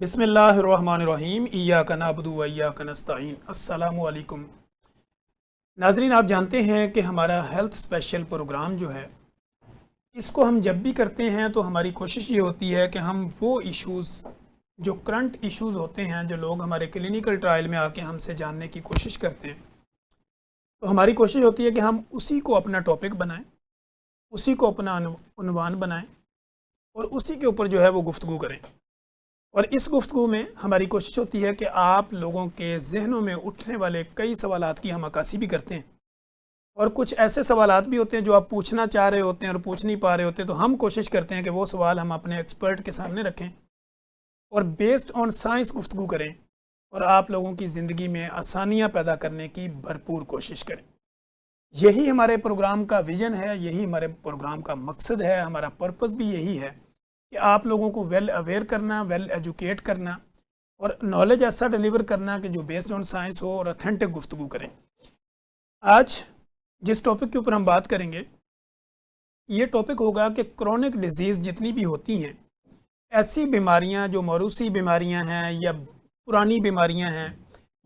बिस्मिल्लाहिर्रहमानिर्रहीम इय्याका नअबुदु व इय्याका नस्तईन। अस्सलामु अलैकुम। नाज़रीन, आप जानते हैं कि हमारा हेल्थ स्पेशल प्रोग्राम जो है, इसको हम जब भी करते हैं तो हमारी कोशिश ये होती है कि हम वो इश्यूज़ जो करंट इश्यूज़ होते हैं, जो लोग हमारे क्लिनिकल ट्रायल में आके हमसे जानने की कोशिश करते हैं, तो हमारी कोशिश होती है कि हम उसी को अपना टॉपिक बनाएं, उसी को अपना उन्वान बनाएं और उसी के ऊपर जो है वो गुफ्तगू करें। और इस गुफ्तगू में हमारी कोशिश होती है कि आप लोगों के जहनों में उठने वाले कई सवालात की हम अक्कासी भी करते हैं, और कुछ ऐसे सवालात भी होते हैं जो आप पूछना चाह रहे होते हैं और पूछ नहीं पा रहे होते, तो हम कोशिश करते हैं कि वो सवाल हम अपने एक्सपर्ट के सामने रखें और बेस्ड ऑन साइंस गुफ्तगू करें और आप लोगों की ज़िंदगी में आसानियाँ पैदा करने की भरपूर कोशिश करें। यही हमारे प्रोग्राम का विज़न है, यही हमारे प्रोग्राम का मकसद है, हमारा पर्पस भी यही है कि आप लोगों को वेल अवेयर करना, वेल एजुकेट करना और नॉलेज ऐसा डिलीवर करना कि जो बेस्ड ऑन साइंस हो और ऑथेंटिक गुफ्तगू करें। आज जिस टॉपिक के ऊपर हम बात करेंगे, ये टॉपिक होगा कि क्रोनिक डिजीज़ जितनी भी होती हैं, ऐसी बीमारियां जो मौरूसी बीमारियां हैं या पुरानी बीमारियां हैं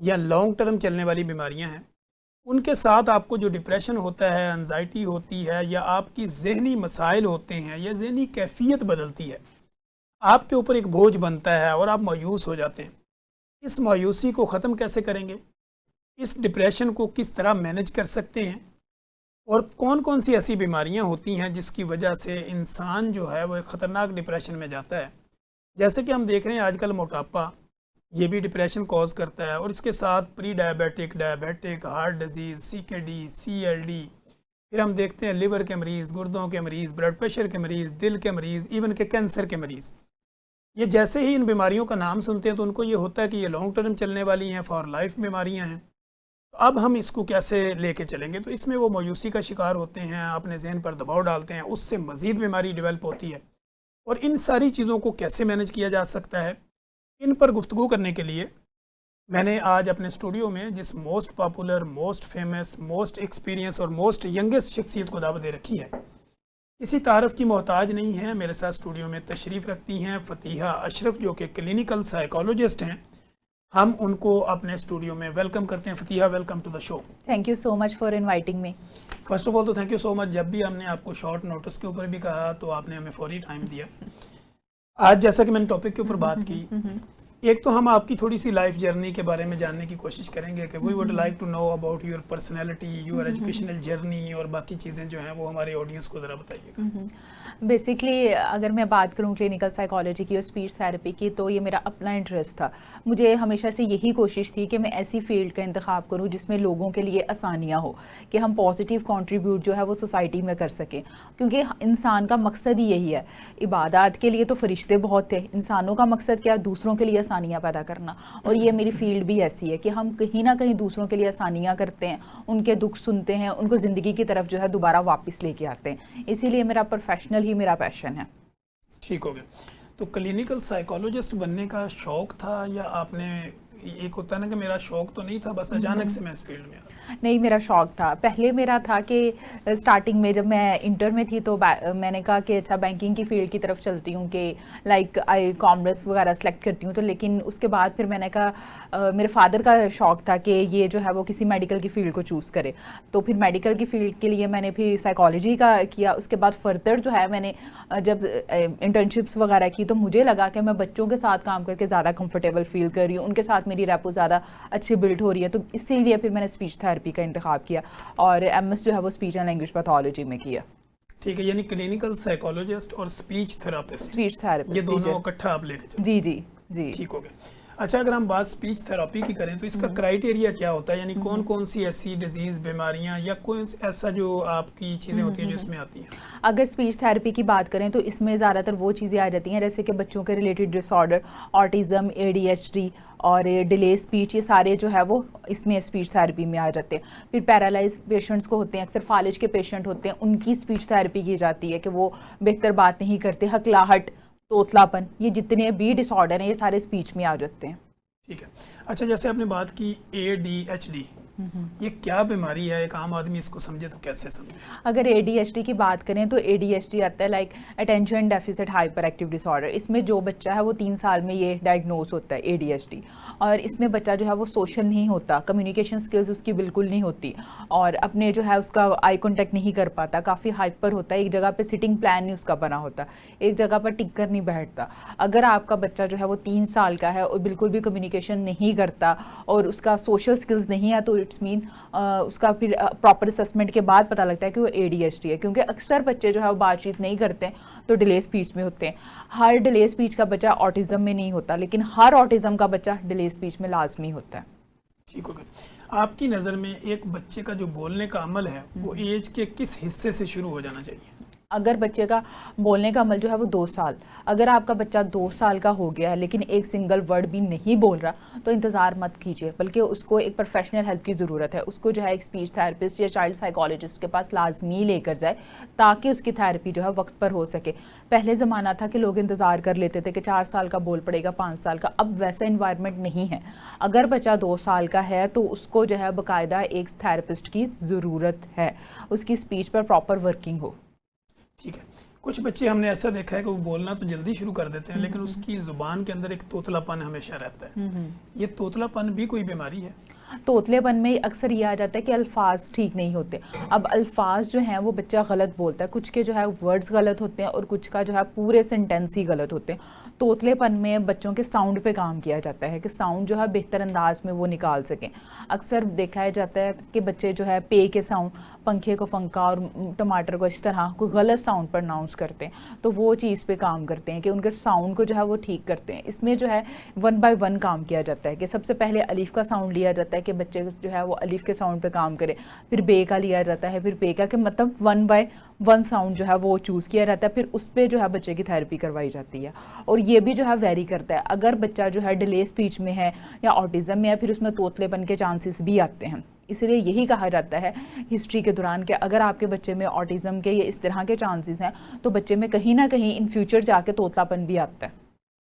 या लॉन्ग टर्म चलने वाली बीमारियां हैं, उनके साथ आपको जो डिप्रेशन होता है, एंजाइटी होती है या आपकी जहनी मसाइल होते हैं या जहनी कैफियत बदलती है, आपके ऊपर एक बोझ बनता है और आप मायूस हो जाते हैं। इस मायूसी को ख़त्म कैसे करेंगे, इस डिप्रेशन को किस तरह मैनेज कर सकते हैं, और कौन कौन सी ऐसी बीमारियां होती हैं जिसकी वजह से इंसान जो है वो एक ख़तरनाक डिप्रेशन में जाता है। जैसे कि हम देख रहे हैं आजकल मोटापा, ये भी डिप्रेशन कॉज करता है, और इसके साथ pre diabetic, diabetic, heart disease, CKD, CLD, फिर हम देखते हैं लिवर के मरीज़, गुर्दों के मरीज़, ब्लड प्रेशर के मरीज़, दिल के मरीज़, इवन के कैंसर के मरीज़। ये जैसे ही इन बीमारियों का नाम सुनते हैं तो उनको ये होता है कि ये लॉन्ग टर्म चलने वाली हैं, फॉर लाइफ बीमारियां हैं। तो अब हम इसको कैसे लेके चलेंगे, तो इसमें वो मायूसी का शिकार होते हैं, अपने जहन पर दबाव डालते हैं, उससे मज़ीद बीमारी डेवलप होती है। और इन सारी चीज़ों को कैसे मैनेज किया जा सकता है, इन पर गुफ्तगू करने के लिए मैंने आज अपने स्टूडियो में जिस most popular, most famous, most experience और मोस्ट यंगेस्ट शख्सियत को दावत दे रखी है। किसी तारफ़ की मोहताज नहीं है, मेरे साथ स्टूडियो में तशरीफ़ रखती हैं फ़तिहा अशरफ, जो कि क्लिनिकल साइकोलॉजिस्ट हैं। हम उनको अपने स्टूडियो में वेलकम करते हैं। Fatiha, welcome to the show. Thank you so much for inviting me. First of all तो थैंक यू सो मच, जब भी हमने आपको शॉर्ट नोटिस के ऊपर भी कहा तो आपने हमें फौरी टाइम दिया। आज जैसा कि मैंने टॉपिक के ऊपर बात की, एक तो हम आपकी थोड़ी सी लाइफ जर्नी के बारे में जानने की कोशिश करेंगे कि we would like to know about your personality, your educational journey, और बाकी चीज़ें जो हैं वो हमारे ऑडियंस को ज़रा बताइएगा। बेसिकली अगर मैं बात करूं क्लिनिकल साइकोलॉजी की और स्पीच थेरेपी की, तो ये मेरा अपना इंटरेस्ट था। मुझे हमेशा से यही कोशिश थी कि मैं ऐसी फील्ड का इंतखाब करूं जिसमें लोगों के लिए आसानियां हो, कि हम पॉजिटिव कंट्रीब्यूट जो है वो सोसाइटी में कर सकें, क्योंकि इंसान का मकसद ही यही है। इबादत के लिए तो फरिश्ते बहुत थे, इंसानों का मकसद क्या, दूसरों के लिए आसानियाँ पैदा करना। और ये मेरी फील्ड भी ऐसी है कि हम कहीं ना कहीं दूसरों के लिए आसानियाँ करते हैं, उनके दुख सुनते हैं, उनको ज़िंदगी की तरफ जो है दोबारा वापस लेके आते हैं। इसीलिए मेरा प्रोफेशनल ही मेरा पैशन है। ठीक हो गया। तो क्लिनिकल साइकोलॉजिस्ट बनने का शौक था, या आपने, एक होता है ना कि मेरा शौक तो नहीं था, बस अचानक से मैं इस फील्ड में आया? नहीं, मेरा शौक था। पहले मेरा था कि स्टार्टिंग में जब मैं इंटर में थी तो मैंने कहा कि अच्छा बैंकिंग की फील्ड की तरफ चलती हूँ, कि लाइक आई कॉमर्स वगैरह सेलेक्ट करती हूँ। तो लेकिन उसके बाद फिर मैंने कहा मेरे फादर का शौक था कि ये जो है वो किसी मेडिकल की फ़ील्ड को चूज़ करे। तो फिर मेडिकल की फ़ील्ड के लिए मैंने फिर साइकोलॉजी का किया। उसके बाद फर्दर जो है मैंने जब इंटर्नशिप्स वगैरह की तो मुझे लगा कि मैं बच्चों के साथ काम करके ज़्यादा कंफर्टेबल फील कर रही हूँ, उनके साथ मेरी रैपो ज़्यादा अच्छी बिल्ड हो रही है। तो इसीलिए फिर मैंने स्पीच थेरेपी का इंतखाब किया और MS जो है वो स्पीच एंड लैंग्वेज पैथोलॉजी में किया। ठीक है, यानी क्लिनिकल साइकोलॉजिस्ट और स्पीच थेरापिस्ट, स्पीच थेरेपिस्ट, ये दोनों इकट्ठा आप लेके चलते? जी जी जी। ठीक हो गया। अच्छा, अगर हम बात स्पीच थेरापी की करें तो इसका क्राइटेरिया क्या होता है, यानी कौन कौन सी ऐसी डिजीज़, बीमारियां या कोई ऐसा जो आपकी चीज़ें होती हैं जो इसमें आती हैं? अगर स्पीच थेरेपी की बात करें तो इसमें ज़्यादातर वो चीज़ें आ जाती हैं जैसे कि बच्चों के रिलेटेड डिसऑर्डर, ऑटिज़म, ADHD और डिले स्पीच, ये सारे जो है वो इसमें स्पीच थेरेपी में आ जाते हैं। फिर पैरालाइज पेशेंट्स को होते हैं, अक्सर फालिज के पेशेंट होते हैं, उनकी स्पीच थेरेपी की जाती है कि वो बेहतर बात नहीं करते, हकलाहट, तोतलापन, ये जितने भी डिसऑर्डर हैं ये सारे स्पीच में आ जाते हैं। ठीक है। अच्छा, जैसे आपने बात की ADHD, ये क्या बीमारी है? एक आम आदमी इसको समझे तो कैसे समझे? अगर ADHD की बात करें तो ADHD आता है like attention deficit hyper active disorder. इसमें जो बच्चा है वो 3 साल में ये डायग्नोज होता है ADHD। और इसमें बच्चा जो है वो सोशल नहीं होता, कम्युनिकेशन स्किल्स उसकी बिल्कुल नहीं होती, और अपने जो है उसका आई कॉन्टैक्ट नहीं कर पाता, काफ़ी हाइपर होता है, एक जगह पे सिटिंग प्लान नहीं उसका बना होता, एक जगह पर टिक कर नहीं बैठता। अगर आपका बच्चा जो है वो 3 साल का है और बिल्कुल भी कम्युनिकेशन नहीं करता और उसका सोशल स्किल्स नहीं है, तो इट्स मीन उसका फिर प्रॉपर असेसमेंट के बाद पता लगता है कि वो ADHD है। क्योंकि अक्सर बच्चे जो है वो बातचीत नहीं करते हैं तो डिले स्पीच में होते हैं। हर डिले स्पीच का बच्चा ऑटिज्म में नहीं होता, लेकिन हर ऑटिज्म का बच्चा डिले स्पीच में लाजमी होता है। ठीक हो गया। आपकी नज़र में एक बच्चे का जो बोलने का अमल है वो एज के किस हिस्से से शुरू हो जाना चाहिए? अगर बच्चे का बोलने का अमल जो है वो 2 साल, अगर आपका बच्चा 2 साल का हो गया है लेकिन एक सिंगल वर्ड भी नहीं बोल रहा तो इंतज़ार मत कीजिए, बल्कि उसको एक प्रोफेशनल हेल्प की ज़रूरत है। उसको जो है एक स्पीच थेरेपिस्ट या चाइल्ड साइकोलॉजिस्ट के पास लाजमी लेकर जाए ताकि उसकी थेरेपी जो है वक्त पर हो सके। पहले ज़माना था कि लोग इंतज़ार कर लेते थे कि 4 साल का बोल पड़ेगा, 5 साल का। अब वैसा इन्वायरमेंट नहीं है। अगर बच्चा 2 साल का है तो उसको जो है बाकायदा एक थेरेपिस्ट की ज़रूरत है, उसकी स्पीच पर प्रॉपर वर्किंग हो। ठीक है। कुछ बच्चे हमने ऐसा देखा है कि वो बोलना तो जल्दी शुरू कर देते हैं लेकिन उसकी जुबान के अंदर एक तोतलापन हमेशा रहता है। ये तोतलापन भी कोई बीमारी है? तोतलेपन में अक्सर ये आ जाता है कि अल्फाज ठीक नहीं होते। अब अल्फाज जो हैं वो बच्चा गलत बोलता है, कुछ के जो है वर्ड्स गलत होते हैं और कुछ का जो है पूरे सेंटेंस ही गलत होते हैं। तोतलेपन में बच्चों के साउंड पे काम किया जाता है कि साउंड जो है बेहतर अंदाज में वो निकाल सकें। अक्सर देखा जाता है कि बच्चे जो है पे के साउंड, पंखे को फंका और टमाटर को इस तरह कोई गलत साउंड प्रोनाउंस करते हैं, तो वो चीज़ पे काम करते हैं कि उनके साउंड को जो है वो ठीक करते हैं। इसमें जो है 1 बाय 1 काम किया जाता है कि सबसे पहले अलीफ का साउंड लिया जाता है कि बच्चे जो है वो अलीफ के साउंड पे काम करे, फिर बे का लिया जाता है, फिर पे का, कि मतलब 1 बाय 1 साउंड जो है वो चूज़ किया जाता है, फिर उस पर जो है बच्चे की थेरेपी करवाई जाती है। और ये भी जो है वेरी करता है, अगर बच्चा जो है डिले स्पीच में है या ऑटिज्म में है फिर उसमें तोतलेपन के चांसेस भी आते हैं। इसलिए यही कहा जाता है हिस्ट्री के दौरान कि अगर आपके बच्चे में ऑटिज्म के या इस तरह के चांसेस हैं तो बच्चे में कहीं ना कहीं इन फ्यूचर जाके तोतलापन भी आता है।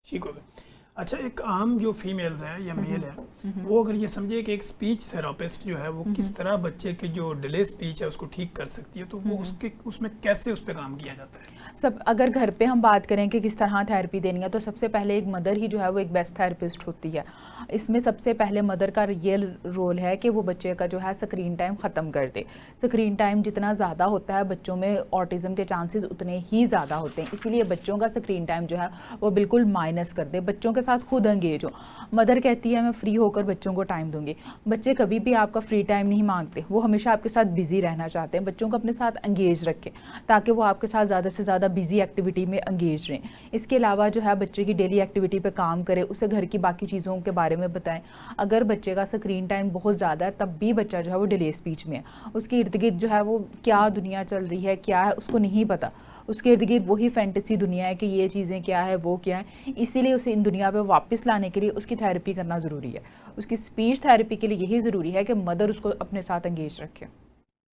ठीक हो गया। अच्छा, एक आम जो फीमेल्स हैं या मेल है वो अगर ये समझे कि एक स्पीच थेरापिस्ट जो है वो किस तरह बच्चे की जो डिले स्पीच है उसको ठीक कर सकती है, तो वो उसमें कैसे उस पर काम किया जाता है? सब अगर घर पे हम बात करें कि किस तरह थेरेपी देनी है तो सबसे पहले एक मदर ही जो है वो एक बेस्ट थेरेपिस्ट होती है। इसमें सबसे पहले मदर का ये रोल है कि वो बच्चे का जो है स्क्रीन टाइम ख़त्म कर दे। स्क्रीन टाइम जितना ज़्यादा होता है बच्चों में ऑटिज़म के चांसेस उतने ही ज़्यादा होते हैं, इसीलिए बच्चों का स्क्रीन टाइम जो है वो बिल्कुल माइनस कर दे, बच्चों के साथ खुद एंगेज हो। मदर कहती है मैं फ्री होकर बच्चों को टाइम दूंगी, बच्चे कभी भी आपका फ्री टाइम नहीं मांगते, वो हमेशा आपके साथ बिजी रहना चाहते हैं। बच्चों को अपने साथ एंगेज रखें ताकि वो आपके साथ ज़्यादा से ज़्यादा बिजी एक्टिविटी में एंगेज रहें। इसके अलावा जो है बच्चे की डेली एक्टिविटी पे काम करें, उसे घर की बाकी चीज़ों के बारे में बताएं। अगर बच्चे का स्क्रीन टाइम बहुत ज़्यादा है तब भी बच्चा जो है वो डिले स्पीच में है, उसके इर्द गिर्द जो है वो क्या दुनिया चल रही है क्या है उसको नहीं पता, उसके इर्द गिर्द वही फैंटेसी दुनिया है कि ये चीज़ें क्या है वो क्या है। इसीलिए उसे इन दुनिया पे वापस लाने के लिए उसकी थेरेपी करना ज़रूरी है। उसकी स्पीच थेरेपी के लिए यही ज़रूरी है कि मदर उसको अपने साथ एंगेज रखे।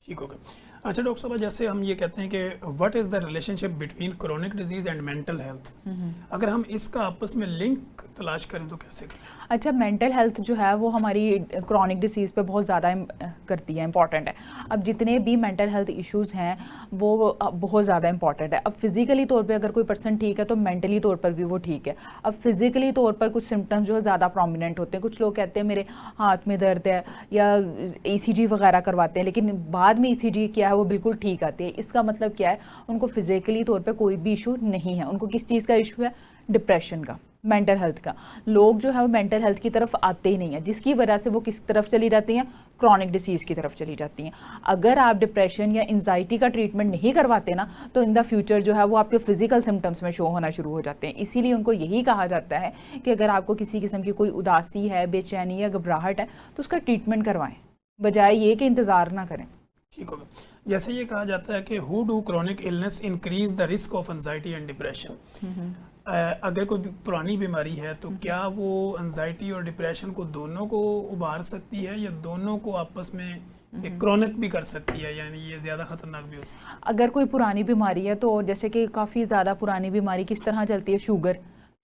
ठीक हो गया। अच्छा डॉक्टर साहब, जैसे हम ये कहते हैं कि what is the relationship between chronic disease and mental health, अगर हम इसका आपस में लिंक तलाश करें तो कैसे करें? अच्छा, मेंटल हेल्थ जो है वो हमारी क्रॉनिक डिसीज़ पे बहुत ज़्यादा करती है, इंपॉर्टेंट है। अब जितने भी मेंटल हेल्थ इश्यूज़ हैं वो बहुत ज़्यादा इंपॉर्टेंट है। अब फिज़िकली तौर पे अगर कोई पर्सन ठीक है तो मेंटली तौर पर भी वो ठीक है। अब फिज़िकली तौर पर कुछ सिम्टम्स जो है ज़्यादा प्रोमिनेंट होते हैं। कुछ लोग कहते हैं मेरे हाथ में दर्द है या ECG वगैरह करवाते हैं, लेकिन बाद में ECG क्या है वो बिल्कुल ठीक आती है। इसका मतलब क्या है, उनको फिज़िकली तौर पर कोई भी इशू नहीं है। उनको किस चीज़ का इशू है? डिप्रेशन का, मेंटल हेल्थ का। लोग जो है वो मेंटल हेल्थ की तरफ आते ही नहीं है, जिसकी वजह से वो किस तरफ चली जाती हैं? क्रॉनिक डिसीज़ की तरफ चली जाती हैं। अगर आप डिप्रेशन या एंजाइटी का ट्रीटमेंट नहीं करवाते ना तो इन द फ्यूचर जो है वो आपके फिजिकल सिम्टम्स में शो होना शुरू हो जाते हैं। इसीलिए उनको यही कहा जाता है कि अगर आपको किसी किस्म की कोई उदासी है, बेचैनी या घबराहट है तो उसका ट्रीटमेंट करवाएं, बजाय ये कि इंतज़ार ना करें। ठीक होगा। जैसे ये कहा जाता है कि who do chronic illness increase the risk of anxiety and depression, अगर कोई पुरानी बीमारी है तो क्या वो एंजाइटी और डिप्रेशन को दोनों को उभार सकती है या दोनों को आपस में क्रॉनिक भी कर सकती है, यानी ये ज़्यादा ख़तरनाक भी हो सकती है? अगर कोई पुरानी बीमारी है तो जैसे कि काफ़ी ज़्यादा पुरानी बीमारी किस तरह चलती है?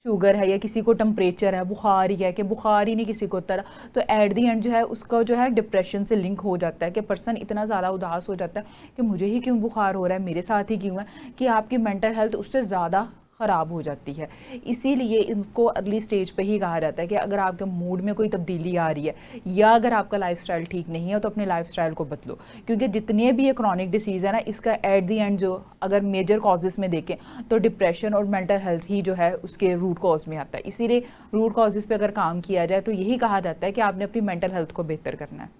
शुगर है या किसी को टेम्परेचर है, बुखार ही है कि बुखार ही नहीं किसी को उतरा, तो एट दी एंड जो है उसका जो है डिप्रेशन से लिंक हो जाता है कि पर्सन इतना ज़्यादा उदास हो जाता है कि मुझे ही क्यों बुखार हो रहा है, मेरे साथ ही क्यों है, कि आपकी मेंटल हेल्थ उससे ज़्यादा ख़राब हो जाती है। इसीलिए इसको अर्ली स्टेज पे ही कहा जाता है कि अगर आपके मूड में कोई तब्दीली आ रही है या अगर आपका लाइफस्टाइल ठीक नहीं है तो अपने लाइफस्टाइल को बदलो, क्योंकि जितने भी ये क्रॉनिक डिसीज़ है ना, इसका एट दी एंड जो अगर मेजर कॉजेज़ में देखें तो डिप्रेशन और मेंटल हेल्थ ही जो है उसके रूट कॉज में आता है। इसीलिए रूट कॉजेज़ पे अगर काम किया जाए तो यही कहा जाता है कि आपने अपनी मेंटल हेल्थ को बेहतर करना है।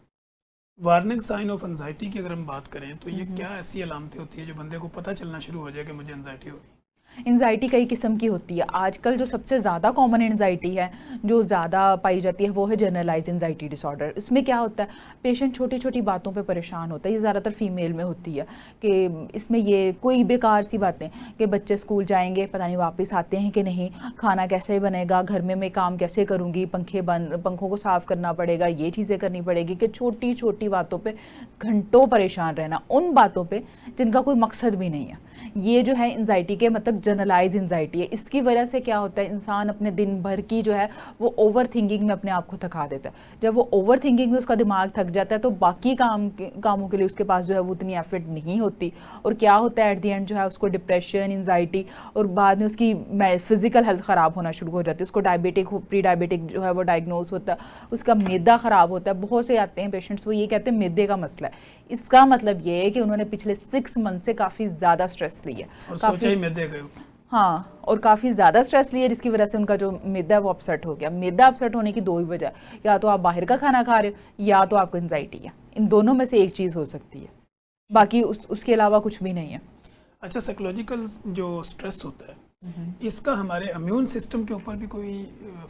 वार्निंग साइन ऑफ एंजाइटी की अगर हम बात करें तो ये क्या ऐसी अलामतें होती है जो बंदे को पता चलना शुरू हो जाए कि मुझे एंजाइटी हो रही है? एंजाइटी कई किस्म की होती है। आजकल जो सबसे ज़्यादा कॉमन एंजाइटी है जो ज़्यादा पाई जाती है वो है जनरलाइज एंजाइटी डिसऑर्डर। इसमें क्या होता है, पेशेंट छोटी छोटी बातों पे परेशान होता है। ये ज़्यादातर फीमेल में होती है कि इसमें ये कोई बेकार सी बातें कि बच्चे स्कूल जाएंगे पता नहीं वापस आते हैं कि नहीं, खाना कैसे बनेगा, घर में मैं काम कैसे करूँगी, पंखों को साफ़ करना पड़ेगा, ये चीज़ें करनी पड़ेगी, कि छोटी छोटी बातों पर घंटों परेशान रहना, उन बातों पर जिनका कोई मकसद भी नहीं है। ये जो है एंजाइटी के मतलब जनरलाइज एंजाइटी है। इसकी वजह से क्या होता है, इंसान अपने दिन भर की जो है वो ओवर थिंकिंग में अपने आप को थका देता है। जब वो ओवर थिंकिंग में उसका दिमाग थक जाता है तो बाकी कामों के लिए उसके पास जो है वो उतनी एफर्ट नहीं होती, और क्या होता है एट द एंड जो है उसको डिप्रेशन, एंजाइटी और बाद में उसकी फिजिकल हेल्थ ख़राब होना शुरू हो जाती है। उसको प्री डायबिटिक जो है वो डायग्नोज होता है, उसका मैदा ख़राब होता है। बहुत से आते हैं पेशेंट्स, वो ये कहते हैं मैदे का मसला है। इसका मतलब ये है कि उन्होंने पिछले 6 मंथ से काफ़ी ज़्यादा स्ट्रेस लिया, और सोचा ही मैदे गए। हाँ, और काफ़ी ज़्यादा स्ट्रेस लिया जिसकी वजह से उनका जो मैदा है वो अपसेट हो गया। मैदा अपसेट होने की 2 ही वजह, या तो आप बाहर का खाना खा रहे हो या तो आपको एंजाइटी है। इन दोनों में से एक चीज़ हो सकती है, बाकी उसके अलावा कुछ भी नहीं है। अच्छा, साइकोलॉजिकल जो स्ट्रेस होता है इसका हमारे इम्यून सिस्टम के ऊपर भी कोई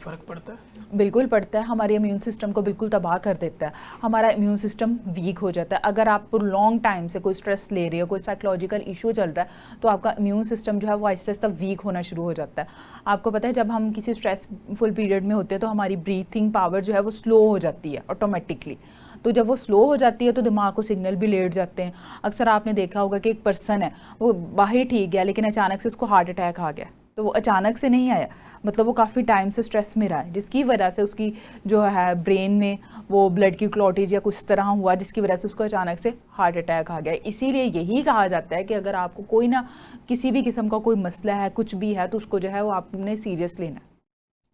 फ़र्क पड़ता है? बिल्कुल पड़ता है। हमारे इम्यून सिस्टम को बिल्कुल तबाह कर देता है। हमारा इम्यून सिस्टम वीक हो जाता है। अगर आप लॉन्ग टाइम से कोई स्ट्रेस ले रहे हो, कोई साइकोलॉजिकल इशू चल रहा है, तो आपका इम्यून सिस्टम जो है वो आहिस्ता आहिस्ता वीक होना शुरू हो जाता है। आपको पता है जब हम किसी स्ट्रेसफुल पीरियड में होते हैं तो हमारी ब्रीथिंग पावर जो है वो स्लो हो जाती है ऑटोमेटिकली। तो जब वो स्लो हो जाती है तो दिमाग को सिग्नल भी लेट जाते हैं। अक्सर आपने देखा होगा कि एक पर्सन है, वो बाहर ठीक गया लेकिन अचानक से उसको हार्ट अटैक आ गया। तो वो अचानक से नहीं आया, मतलब वो काफ़ी टाइम से स्ट्रेस में रहा है, जिसकी वजह से उसकी जो है ब्रेन में वो ब्लड की क्लॉटेज या कुछ तरह हुआ जिसकी वजह से उसको अचानक से हार्ट अटैक आ गया। इसीलिए यही कहा जाता है कि अगर आपको कोई ना किसी भी किस्म का कोई मसला है, कुछ भी है, तो उसको जो है वो आपने सीरियस लेना है।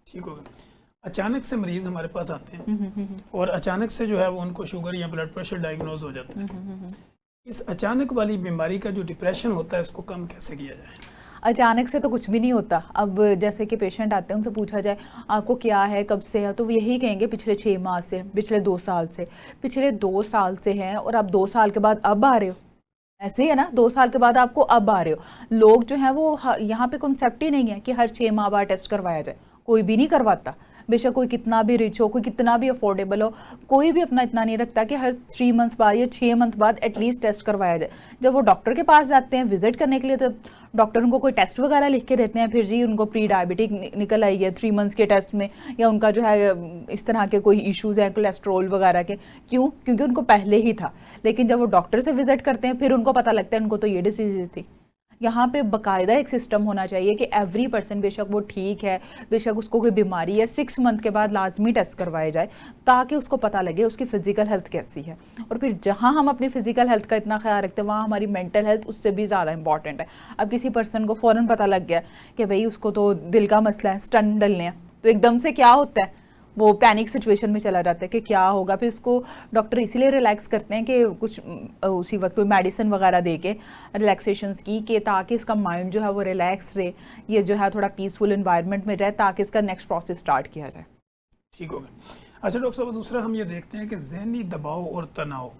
ठीक होगा। अचानक से मरीज़ हमारे पास आते हैं और अचानक से जो है वो उनको शुगर या ब्लड प्रेशर डायग्नोज हो जाता है। इस अचानक वाली बीमारी का जो डिप्रेशन होता है उसको कम कैसे किया जाए? अचानक से तो कुछ भी नहीं होता। अब जैसे कि पेशेंट आते हैं, उनसे पूछा जाए आपको क्या है, कब से है, तो वो यही कहेंगे पिछले 6 माह से, पिछले 2 साल से। पिछले 2 साल से हैं और आप 2 साल के बाद अब आ रहे हो, ऐसे ही है ना, 2 साल के बाद आपको अब आ रहे हो। लोग जो हैं वो यहाँ पे कॉन्सेप्ट ही नहीं है कि हर 6 माह बाद टेस्ट करवाया जाए। कोई भी नहीं करवाता, बेशक कोई कितना भी रिच हो, कोई कितना भी अफोर्डेबल हो, कोई भी अपना इतना नहीं रखता कि हर 3 मंथ्स बाद या 6 मंथ बाद एटलीस्ट टेस्ट करवाया जाए। जब वो डॉक्टर के पास जाते हैं विजिट करने के लिए तो डॉक्टर उनको कोई टेस्ट वगैरह लिख के देते हैं, फिर जी उनको प्री डायबिटिक निकल आई है 3 मंथ्स के टेस्ट में, या उनका जो है इस तरह के कोई इश्यूज़ हैं कोलेस्ट्रॉल वगैरह के। क्यों? क्योंकि उनको पहले ही था। लेकिन जब वो डॉक्टर से विजिट करते हैं फिर उनको पता लगता है उनको तो ये डिसीज़ थी। यहाँ पे बाकायदा एक सिस्टम होना चाहिए कि एवरी पर्सन, बेशक वो ठीक है, बेशक उसको कोई बीमारी है, 6 मंथ के बाद लाजमी टेस्ट करवाए जाए ताकि उसको पता लगे उसकी फ़िज़िकल हेल्थ कैसी है। और फिर जहाँ हम अपनी फ़िज़िकल हेल्थ का इतना ख्याल रखते हैं वहाँ हमारी मेंटल हेल्थ उससे भी ज़्यादा इंपॉर्टेंट है। अब किसी पर्सन को फ़ौरन पता लग गया कि भाई उसको तो दिल का मसला है, स्टंट डलने हैं, तो एकदम से क्या होता है, वो पैनिक सिचुएशन में चला जाता है कि क्या होगा। फिर उसको डॉक्टर इसीलिए रिलैक्स करते हैं कि कुछ उसी वक्त कोई मेडिसिन वगैरह दे के रिलैक्सेशंस की, कि ताकि इसका माइंड जो है वो रिलैक्स रहे, ये जो है थोड़ा पीसफुल इन्वायरमेंट में जाए ताकि इसका नेक्स्ट प्रोसेस स्टार्ट किया जाए। ठीक हो गया। अच्छा डॉक्टर साहब, दूसरा हम ये देखते हैं कि ज़हनी दबाव और तनाव,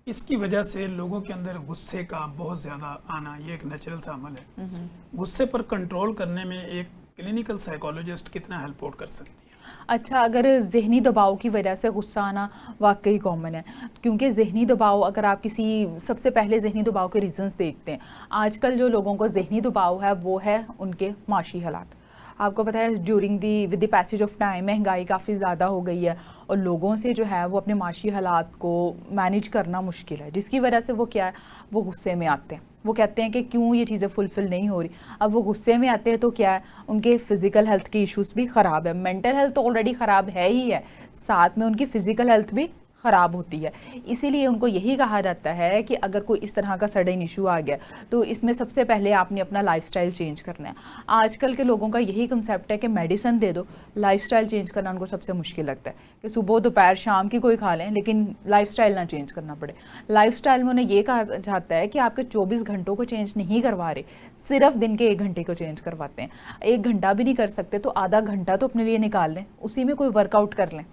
इसकी वजह से लोगों के अंदर गुस्से का बहुत ज़्यादा आना, ये एक नेचुरल सा अमल है। गुस्से पर कंट्रोल करने में एक क्लिनिकल साइकोलॉजिस्ट कितना हेल्प आउट कर सकती है? अच्छा, अगर ज़हनी दबाव की वजह से गुस्सा आना वाकई कॉमन है, क्योंकि ज़हनी दबाव, अगर आप सबसे पहले ज़हनी दबाव के रीज़न्स देखते हैं, आजकल जो लोगों को ज़हनी दबाव है वो है उनके माशी हालात। आपको पता है during with the passage of time महंगाई काफ़ी ज़्यादा हो गई है और लोगों से जो है वो अपने माशी हालात को मैनेज करना मुश्किल है, जिसकी वजह से वो क्या है, वो गुस्से में आते हैं। वो कहते हैं कि क्यों ये चीज़ें फुलफिल नहीं हो रही। अब वो गुस्से में आते हैं तो क्या है, उनके फिजिकल हेल्थ के इश्यूज भी ख़राब है, मेंटल हेल्थ तो ऑलरेडी ख़राब है ही है, साथ में उनकी फिजिकल हेल्थ भी ख़राब होती है। इसीलिए उनको यही कहा जाता है कि अगर कोई इस तरह का सडन इशू आ गया तो इसमें सबसे पहले आपने अपना लाइफस्टाइल चेंज करना है। आजकल के लोगों का यही कंसेप्ट है कि मेडिसिन दे दो, लाइफस्टाइल चेंज करना उनको सबसे मुश्किल लगता है कि सुबह दोपहर शाम की कोई खा लें लेकिन लाइफस्टाइल ना चेंज करना पड़े। लाइफस्टाइल में उन्हें ये कहा जाता है कि आपके 24 घंटों को चेंज नहीं करवा रहे, सिर्फ दिन के 1 घंटे को चेंज करवाते हैं। 1 घंटा भी नहीं कर सकते तो आधा घंटा तो अपने लिए निकाल लें, उसी में कोई वर्कआउट कर लें।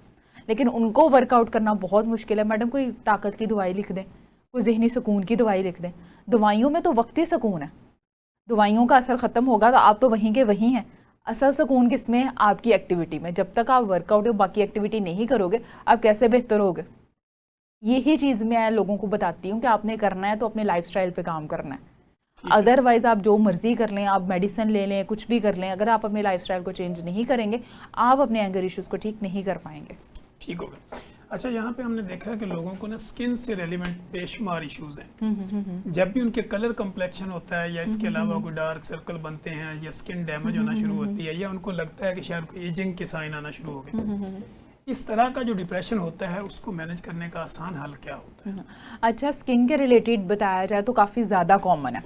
लेकिन उनको वर्कआउट करना बहुत मुश्किल है। मैडम कोई ताकत की दवाई लिख दें, कोई जहनी सुकून की दवाई लिख दें, दवाइयों में तो वक्ती सुकून है, दवाइयों का असर ख़त्म होगा तो आप तो वहीं के वहीं हैं। असल सुकून किसमें है? आपकी एक्टिविटी में। जब तक आप वर्कआउट या बाकी एक्टिविटी नहीं करोगे आप कैसे बेहतर होगे? यही चीज़ मैं लोगों को बताती हूँ कि आपने करना है तो अपने लाइफस्टाइल पे काम करना है। अदरवाइज आप जो मर्जी कर लें, आप मेडिसिन ले लें, कुछ भी कर लें, अगर आप अपने लाइफस्टाइल को चेंज नहीं करेंगे आप अपने एंगर इश्यूज़ को ठीक नहीं कर पाएंगे। ठीक होगा। अच्छा, यहाँ पे हमने देखा है कि लोगों को ना स्किन से रेलिवेंट बेशुमार इश्यूज हैं। जब भी उनके कलर कम्प्लेक्शन होता है या इसके अलावा कोई डार्क सर्कल बनते हैं या स्किन डैमेज होना शुरू होती है या उनको लगता है कि शायद कोई एजिंग के साइन आना शुरू हो गए, इस तरह का जो डिप्रेशन होता है उसको मैनेज करने का आसान हल क्या होता है? अच्छा, स्किन के रिलेटेड बताया जाए तो काफ़ी ज़्यादा कॉमन है।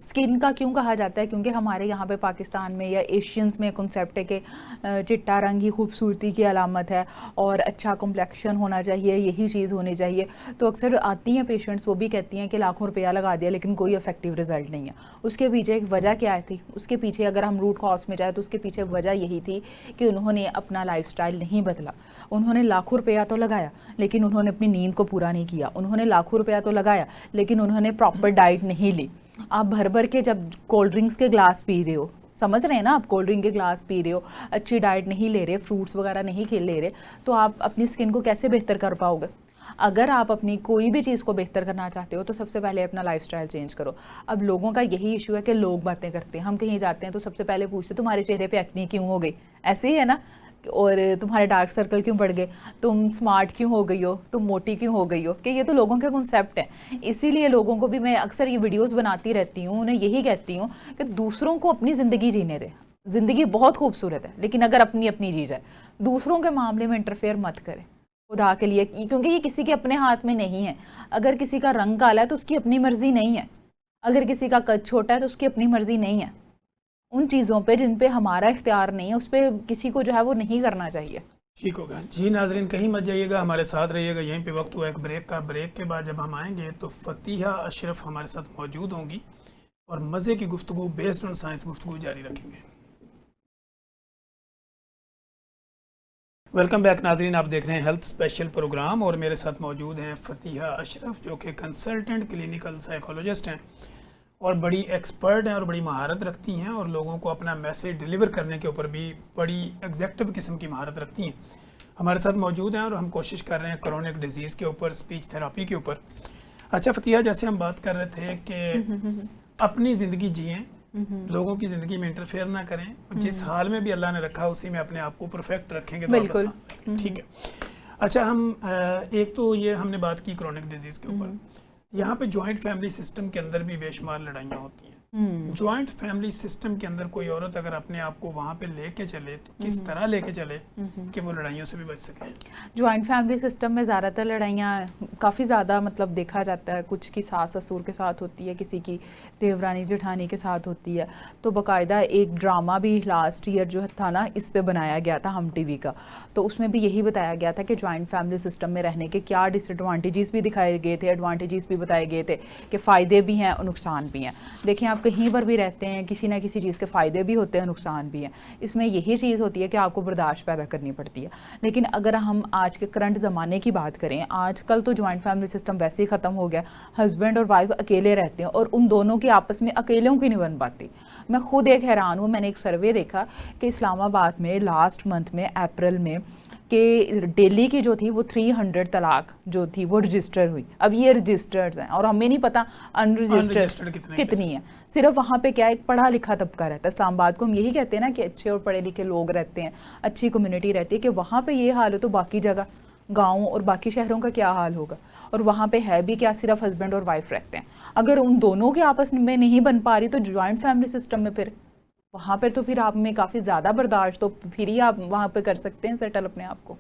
स्किन का क्यों कहा जाता है? क्योंकि हमारे यहाँ पे पाकिस्तान में या एशियंस में कॉन्सेप्ट है कि चिट्टा रंग ही खूबसूरती की अलामत है और अच्छा कॉम्प्लेक्शन होना चाहिए, यही चीज़ होनी चाहिए। तो अक्सर आती हैं पेशेंट्स, वो भी कहती हैं कि लाखों रुपया लगा दिया लेकिन कोई इफेक्टिव रिजल्ट नहीं है। उसके पीछे एक वजह क्या थी? उसके पीछे अगर हम रूट कॉज में जाए तो उसके पीछे वजह यही थी कि उन्होंने अपना लाइफस्टाइल नहीं बदला। उन्होंने लाखों रुपया तो लगाया लेकिन उन्होंने अपनी नींद को पूरा नहीं किया। उन्होंने लाखों रुपया तो लगाया लेकिन उन्होंने प्रॉपर डाइट नहीं ली। आप भर भर के जब कोल्ड ड्रिंक्स के ग्लास पी रहे हो, समझ रहे हैं ना, आप कोल्ड ड्रिंक के ग्लास पी रहे हो, अच्छी डाइट नहीं ले रहे, फ्रूट्स वगैरह नहीं ले रहे, तो आप अपनी स्किन को कैसे बेहतर कर पाओगे? अगर आप अपनी कोई भी चीज़ को बेहतर करना चाहते हो तो सबसे पहले अपना लाइफस्टाइल चेंज करो। अब लोगों का यही इशू है कि लोग बातें करते हैं, हम कहीं जाते हैं तो सबसे पहले पूछते तुम्हारे चेहरे पे एक्ने क्यों हो गई, ऐसे ही है ना, और तुम्हारे डार्क सर्कल क्यों बढ़ गए, तुम स्मार्ट क्यों हो गई हो, तुम मोटी क्यों हो गई हो, कि ये तो लोगों के कॉन्सेप्ट हैं। इसीलिए लोगों को भी मैं अक्सर ये वीडियोस बनाती रहती हूँ, उन्हें यही कहती हूँ कि दूसरों को अपनी ज़िंदगी जीने दें। ज़िंदगी बहुत खूबसूरत है लेकिन अगर अपनी अपनी जी जाए, दूसरों के मामले में इंटरफेयर मत करें खुदा के लिए, क्योंकि ये किसी के अपने हाथ में नहीं है। अगर किसी का रंग काला है तो उसकी अपनी मर्जी नहीं है, अगर किसी का कद छोटा है तो उसकी अपनी मर्जी नहीं है। उन चीज़ों पे जिन पे हमारा इख्तियार नहीं है उस पर किसी को जो है वो नहीं करना चाहिए। ठीक होगा जी। नाजरीन कहीं मत जाइएगा, हमारे साथ रहिएगा। यहीं पे वक्त हुआ एक ब्रेक का। ब्रेक के बाद जब हम आएंगे तो फतिहा अशरफ हमारे साथ मौजूद होंगी और मज़े की गुफ्तगू बेस्ड ऑन साइंस गुफ्तगू जारी रखेंगे। वेलकम बैक नाजरीन, आप देख रहे हैं हेल्थ स्पेशल प्रोग्राम और मेरे साथ मौजूद हैं फतिहा अशरफ जो कि कंसल्टेंट क्लिनिकल साइकोलॉजिस्ट हैं और बड़ी एक्सपर्ट हैं और बड़ी महारत रखती हैं और लोगों को अपना मैसेज डिलीवर करने के ऊपर भी बड़ी एग्जैक्टिव किस्म की महारत रखती हैं। हमारे साथ मौजूद हैं और हम कोशिश कर रहे हैं क्रोनिक डिजीज़ के ऊपर, स्पीच थेरापी के ऊपर। अच्छा फतिहा, जैसे हम बात कर रहे थे कि अपनी ज़िंदगी जिएँ, लोगों की ज़िंदगी में इंटरफेयर ना करें, जिस हाल में भी अल्लाह ने रखा उसी में अपने आप को परफेक्ट रखेंगे तो बिल्कुल। ठीक है। अच्छा, हम एक तो ये हमने बात की क्रोनिक डिजीज़ के ऊपर। यहाँ पे जॉइंट फैमिली सिस्टम के अंदर भी बेशुमार लड़ाइयाँ होती हैं। जॉइंट फैमिली सिस्टम के अंदर कोई औरत अगर अपने आप को वहाँ पे लेके चले तो किस तरह लेके चले कि वो लड़ाइयों से भी बच सके? जॉइंट फैमिली सिस्टम में ज़्यादातर लड़ाइयाँ काफ़ी ज़्यादा मतलब देखा जाता है, कुछ की सास ससुर के साथ होती है, किसी की देवरानी जेठानी के साथ होती है। तो बाकायदा एक ड्रामा भी लास्ट ईयर जो था ना, इस पे बनाया गया था हम टीवी का, तो उसमें भी यही बताया गया था कि जॉइंट फैमिली सिस्टम में रहने के क्या डिसएडवांटेजेस भी दिखाए गए थे, एडवांटेजेस भी बताए गए थे कि फ़ायदे भी हैं और नुकसान भी हैं। देखिए, आप कहीं पर भी रहते हैं, किसी ना किसी चीज़ के फ़ायदे भी होते हैं, नुकसान भी हैं। इसमें यही चीज़ होती है कि आपको बर्दाश्त पैदा करनी पड़ती है। लेकिन अगर हम आज के करंट ज़माने की बात करें, आजकल तो जॉइंट फैमिली सिस्टम वैसे ही ख़त्म हो गया। हस्बैंड और वाइफ अकेले रहते हैं और उन दोनों की आपस में अकेलों की नहीं बन पाती। मैं खुद एक हैरान हूँ, मैंने एक सर्वे देखा कि इस्लामाबाद में लास्ट मंथ में अप्रैल में कि दिल्ली की जो थी वो 300 तलाक जो थी वो रजिस्टर हुई। अब ये रजिस्टर्ड हैं और हमें नहीं पता अनरजिस्टर्ड कितनी है। सिर्फ वहाँ पे क्या एक पढ़ा लिखा तबका रहता है। इस्लामाबाद को हम यही कहते हैं ना कि अच्छे और पढ़े लिखे लोग रहते हैं, अच्छी कम्युनिटी रहती है, कि वहाँ पे ये हाल हो तो बाकी जगह गाँव और बाकी शहरों का क्या हाल होगा। और वहाँ पे है भी क्या, सिर्फ हस्बैंड और वाइफ रहते हैं। अगर उन दोनों के आपस में नहीं बन पा रही तो जॉइंट फैमिली सिस्टम में फिर वहाँ पर तो फिर आप में काफ़ी ज़्यादा बर्दाश्त, तो फिर ही आप वहाँ पे कर सकते हैं सेटल अपने आप को।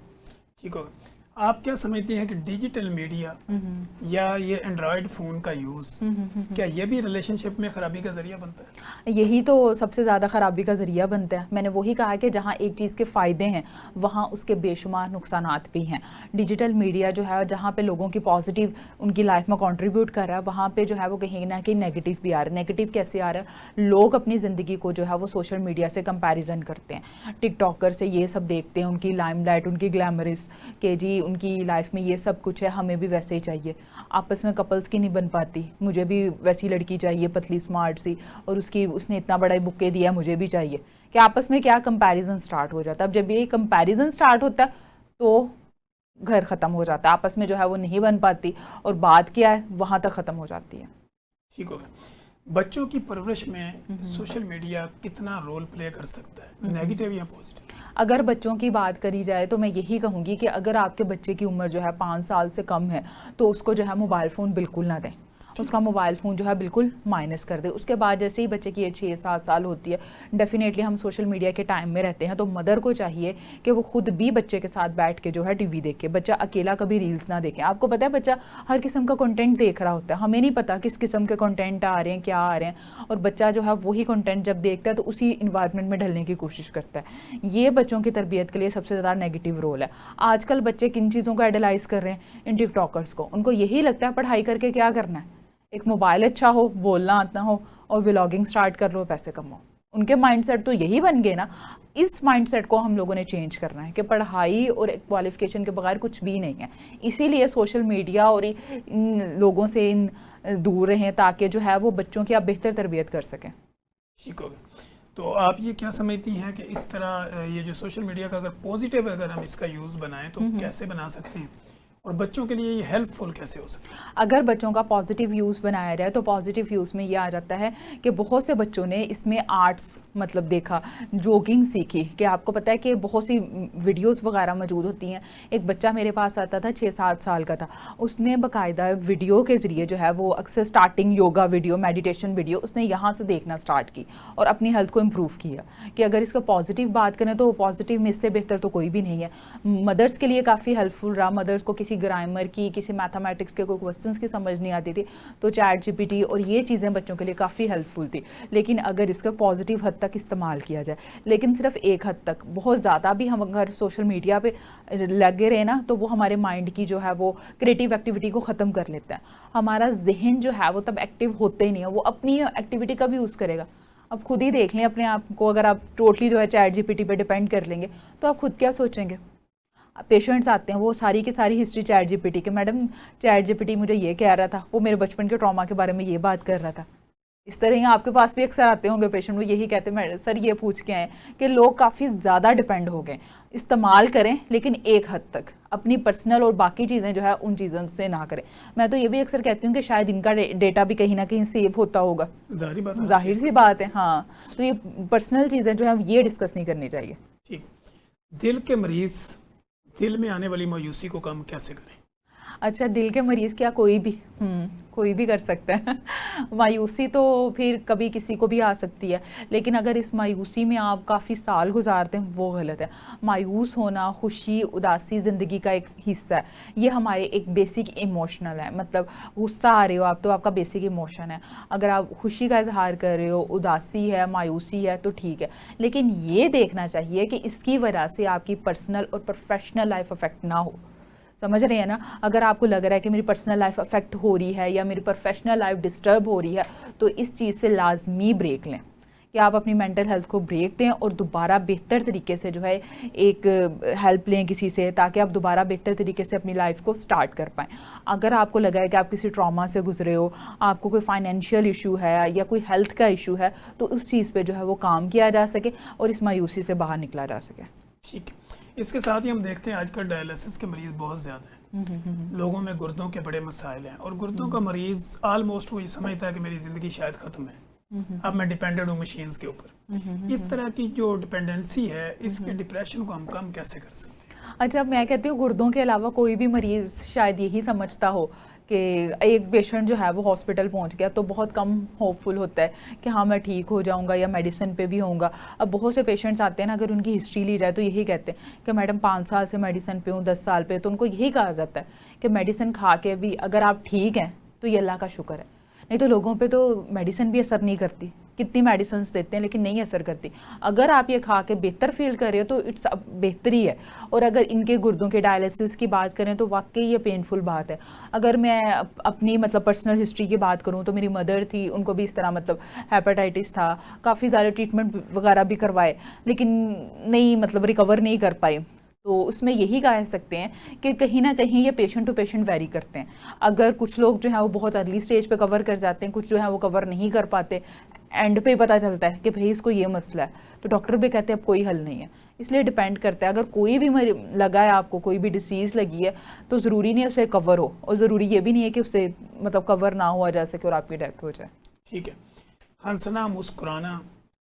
ठीक होगा। आप क्या समझते हैं कि डिजिटल मीडिया या ये एंड्रॉयड फ़ोन का यूज़ क्या ये भी रिलेशनशिप में ख़राबी का ज़रिया बनता है? यही तो सबसे ज़्यादा ख़राबी का ज़रिया बनता है। मैंने वही कहा कि जहाँ एक चीज़ के फ़ायदे हैं वहाँ उसके बेशुमार नुकसानात भी हैं। डिजिटल मीडिया जो है जहाँ पे लोगों की पॉजिटिव उनकी लाइफ में कंट्रीब्यूट कर रहा है, वहाँ पे जो है वो कहीं ना कहीं नेगेटिव भी आ रहा है। नेगेटिव कैसे आ रहा है, लोग अपनी ज़िंदगी को जो है वो सोशल मीडिया से कंपेरिजन करते हैं, टिकटॉकर से ये सब देखते हैं, उनकी लाइमलाइट, उनकी ग्लैमरस के जी उनकी लाइफ में ये सब कुछ है, हमें भी वैसे ही चाहिए। आपस में कपल्स की नहीं बन पाती, मुझे भी वैसी लड़की चाहिए पतली स्मार्ट सी, और उसने इतना बड़ा बुके दिया मुझे भी चाहिए, कि आपस में क्या कंपैरिजन स्टार्ट हो जाता है। अब जब ये कंपैरिजन स्टार्ट होता है तो घर ख़त्म हो जाता है, आपस में जो है वो नहीं बन पाती, और बात क्या है वहाँ तक ख़त्म हो जाती है। ठीक होगा। बच्चों की परवरिश में सोशल मीडिया कितना रोल प्ले कर सकता है, नेगेटिव या पॉजिटिव? अगर बच्चों की बात करी जाए तो मैं यही कहूँगी कि अगर आपके बच्चे की उम्र जो है 5 साल से कम है तो उसको जो है मोबाइल फ़ोन बिल्कुल ना दें, उसका मोबाइल फ़ोन जो है बिल्कुल माइनस कर दे। उसके बाद जैसे ही बच्चे की 6-7 साल होती है, डेफिनेटली हम सोशल मीडिया के टाइम में रहते हैं, तो मदर को चाहिए कि वो खुद भी बच्चे के साथ बैठ के जो है टीवी देखे। बच्चा अकेला कभी रील्स ना देखे। आपको पता है बच्चा हर किस्म का कंटेंट देख रहा होता है, हमें नहीं पता किस किस्म के कंटेंट आ रहे हैं, क्या आ रहे हैं, और बच्चा जो है वही कंटेंट जब देखता है तो उसी इन्वायरमेंट में ढलने की कोशिश करता है। ये बच्चों की तरबियत के लिए सबसे ज़्यादा नेगेटिव रोल है। आजकल बच्चे किन चीज़ों का आइडलाइज कर रहे हैं, इन टिकटॉकर्स को। उनको यही लगता है पढ़ाई करके क्या करना है, एक मोबाइल अच्छा हो, बोलना आता हो और व्लॉगिंग स्टार्ट कर लो, पैसे कमाओ। उनके माइंडसेट तो यही बन गए ना। इस माइंडसेट को हम लोगों ने चेंज करना है कि पढ़ाई और क्वालिफिकेशन के बगैर कुछ भी नहीं है। इसीलिए सोशल मीडिया और इन लोगों से दूर रहें ताकि जो है वो बच्चों की आप बेहतर तरबियत कर सकें। ठीक हो गया। तो आप ये क्या समझती हैं कि इस तरह ये जो सोशल मीडिया का अगर पॉजिटिव अगर हम इसका यूज़ बनाएं तो कैसे बना सकते हैं, और बच्चों के लिए ये हेल्पफुल कैसे हो सकता है? अगर बच्चों का पॉजिटिव यूज़ बनाया जाए तो पॉजिटिव यूज़ में ये आ जाता है कि बहुत से बच्चों ने इसमें आर्ट्स मतलब देखा, जॉगिंग सीखी, कि आपको पता है कि बहुत सी वीडियोस वगैरह मौजूद होती हैं। एक बच्चा मेरे पास आता था 6-7 साल का था, उसने बाकायदा वीडियो के ज़रिए जो है वो अक्सर starting yoga video, meditation video उसने यहाँ से देखना स्टार्ट की और अपनी हेल्थ को इम्प्रूव किया। कि अगर इसका पॉजिटिव बात करें तो पॉजिटिव में इससे बेहतर तो कोई भी नहीं है। मदर्स के लिए काफ़ी हेल्पफुल रहा। मदर्स को किसी ग्रामर की, किसी मैथमेटिक्स के कोई क्वेश्चंस की समझ नहीं आती थी तो चैट जीपीटी और ये चीज़ें बच्चों के लिए काफ़ी हेल्पफुल थी। लेकिन अगर इसका पॉजिटिव हद तक इस्तेमाल किया जाए, लेकिन सिर्फ एक हद तक, बहुत ज़्यादा भी हम अगर सोशल मीडिया पे लगे रहे ना तो वो हमारे माइंड की जो है वो क्रिएटिव एक्टिविटी को ख़त्म कर लेता है। हमारा जहन जो है वो तब एक्टिव होते ही नहीं है, वो अपनी एक्टिविटी का भी यूज़ करेगा। अब खुद ही देख लें अपने आप को, अगर आप टोटली जो है चैट जीपीटी पे डिपेंड कर लेंगे तो आप खुद क्या सोचेंगे। पेशेंट्स आते हैं वो सारी की सारी हिस्ट्री चैट जीपीटी के, मैडम चैट जीपीटी मुझे ये कह रहा था, वो मेरे बचपन के ट्रॉमा के बारे में ये बात कर रहा था। इस तरह ही आपके पास भी अक्सर आते होंगे पेशेंट, वो यही कहते हैं सर ये पूछ के आए कि लोग काफ़ी ज़्यादा डिपेंड हो गए। इस्तेमाल करें लेकिन एक हद तक, अपनी पर्सनल और बाकी चीज़ें जो है उन चीज़ों से ना करें। मैं तो ये भी अक्सर कहती हूँ कि शायद इनका डेटा भी कहीं ना कहीं सेव होता होगा, जाहिर सी बात है। हाँ, तो ये पर्सनल चीज़ें जो है ये डिस्कस नहीं करनी चाहिए। ठीक। दिल के मरीज़ दिल में आने वाली मायूसी को कम कैसे करें? अच्छा, दिल के मरीज़ क्या कोई भी कर सकता है। मायूसी तो फिर कभी किसी को भी आ सकती है, लेकिन अगर इस मायूसी में आप काफ़ी साल गुजारते हैं वो गलत है। मायूस होना, खुशी, उदासी ज़िंदगी का एक हिस्सा है। ये हमारे एक बेसिक इमोशनल है, मतलब गुस्सा आ रहे हो आप तो आपका बेसिक इमोशन है। अगर आप खुशी का इजहार कर रहे हो, उदासी है, मायूसी है तो ठीक है, लेकिन ये देखना चाहिए कि इसकी वजह से आपकी पर्सनल और प्रोफेशनल लाइफ अफेक्ट ना हो। समझ रहे हैं ना? अगर आपको लग रहा है कि मेरी पर्सनल लाइफ अफेक्ट हो रही है या मेरी प्रोफेशनल लाइफ डिस्टर्ब हो रही है तो इस चीज़ से लाजमी ब्रेक लें, कि आप अपनी मेंटल हेल्थ को ब्रेक दें और दोबारा बेहतर तरीके से जो है एक हेल्प लें किसी से, ताकि आप दोबारा बेहतर तरीके से अपनी लाइफ को स्टार्ट कर पाएँ। अगर आपको लगा है कि आप किसी ट्रॉमा से गुजरे हो, आपको कोई फाइनेंशियल इशू है या कोई हेल्थ का इशू है, तो उस चीज़ पे जो है वो काम किया जा सके और इस मायूसी से बाहर निकला जा सके। ठीक है। इसके साथ ही हम देखते हैं आजकल डायलिसिस के मरीज़ बहुत ज़्यादा हैं। लोगों में गुर्दों के बड़े मसाइल हैं और गुर्दों का मरीज़ ऑलमोस्ट वो ये समझता है कि मेरी ज़िंदगी शायद ख़त्म है, अब मैं डिपेंडेंट हूँ मशीन्स के ऊपर। इस तरह की जो डिपेंडेंसी है, इसके डिप्रेशन को हम कम कैसे कर सकते हैं? अच्छा, मैं कहती हूँ गुर्दों के अलावा कोई भी मरीज़ शायद यही समझता हो कि एक पेशेंट जो है वो हॉस्पिटल पहुंच गया तो बहुत कम होपफुल होता है कि हाँ मैं ठीक हो जाऊंगा या मेडिसिन पे भी होऊंगा। अब बहुत से पेशेंट्स आते हैं ना, अगर उनकी हिस्ट्री ली जाए तो यही कहते हैं कि मैडम 5 साल से मेडिसिन पे हूँ, 10 साल पे, तो उनको यही कहा जाता है कि मेडिसिन खा के भी अगर आप ठीक हैं तो ये अल्लाह का शुक्र है, नहीं तो लोगों पे तो मेडिसिन भी असर नहीं करती, कितनी मेडिसिन देते हैं लेकिन नहीं असर करती। अगर आप ये खा के बेहतर फील कर रहे हो तो इट्स बेहतरी है। और अगर इनके गुर्दों के डायलिसिस की बात करें तो वाकई ये पेनफुल बात है। अगर मैं अपनी मतलब पर्सनल हिस्ट्री की बात करूँ तो मेरी मदर थी, उनको भी इस तरह मतलब हेपेटाइटिस था, काफ़ी सारे ट्रीटमेंट वगैरह भी करवाए लेकिन नहीं मतलब रिकवर नहीं कर पाए। तो उसमें यही कह सकते हैं कि कहीं ना कहीं ये पेशेंट टू पेशेंट वेरी करते हैं। अगर कुछ लोग जो है वो बहुत अर्ली स्टेज पे कवर कर जाते हैं, कुछ जो है वो कवर नहीं कर पाते, एंड पे पता चलता है कि भाई इसको ये मसला है, तो डॉक्टर भी कहते हैं अब कोई हल नहीं है। इसलिए डिपेंड करता है, अगर कोई भी लगा है आपको, कोई भी डिसीज़ लगी है तो ज़रूरी नहीं है उसे कवर हो, और ज़रूरी ये भी नहीं है कि उससे मतलब कवर ना हुआ जा सके और आपकी डेथ हो जाए। ठीक है। हंसना, मुस्कुराना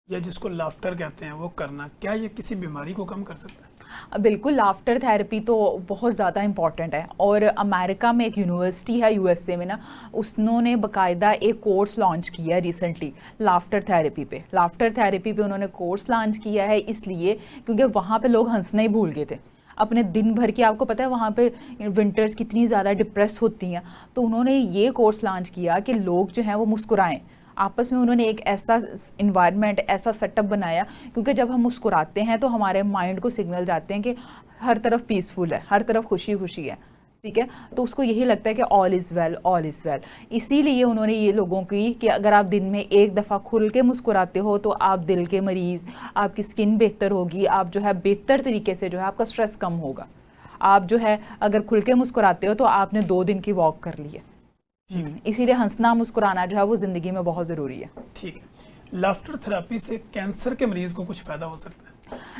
या जिसको लाफ्टर कहते हैं वो करना, क्या ये किसी बीमारी को कम कर सकता है? बिल्कुल, लाफ्टर थेरेपी तो बहुत ज़्यादा इम्पॉर्टेंट है। और अमेरिका में एक यूनिवर्सिटी है यूएसए में ना, उन्होंने बाकायदा एक कोर्स लॉन्च किया है रिसेंटली लाफ्टर थेरेपी पे उन्होंने कोर्स लॉन्च किया है, इसलिए क्योंकि वहाँ पे लोग हंसना ही भूल गए थे अपने दिन भर की। आपको पता है वहाँ पे विंटर्स कितनी ज़्यादा डिप्रेस होती हैं, तो उन्होंने ये कोर्स लॉन्च किया कि लोग जो हैं वो मुस्कुराएं आपस में। उन्होंने एक ऐसा इन्वायरमेंट, ऐसा सेटअप बनाया, क्योंकि जब हम मुस्कुराते हैं तो हमारे माइंड को सिग्नल जाते हैं कि हर तरफ पीसफुल है, हर तरफ खुशी खुशी है, ठीक है। तो उसको यही लगता है कि all is well, all is well. इसीलिए उन्होंने ये लोगों की कि अगर आप दिन में एक दफ़ा खुल के मुस्कुराते हो तो आप दिल के मरीज़, आपकी स्किन बेहतर होगी, आप जो है बेहतर तरीके से जो है आपका स्ट्रेस कम होगा। आप जो है अगर खुल के मुस्कुराते हो तो आपने 2 दिन की वॉक कर ली है। इसीलिए हंसना मुस्कुराना जो है वो ज़िंदगी में बहुत ज़रूरी है। ठीक है। लाफ्टर थेरेपी से कैंसर के मरीज को कुछ फ़ायदा हो सकता है?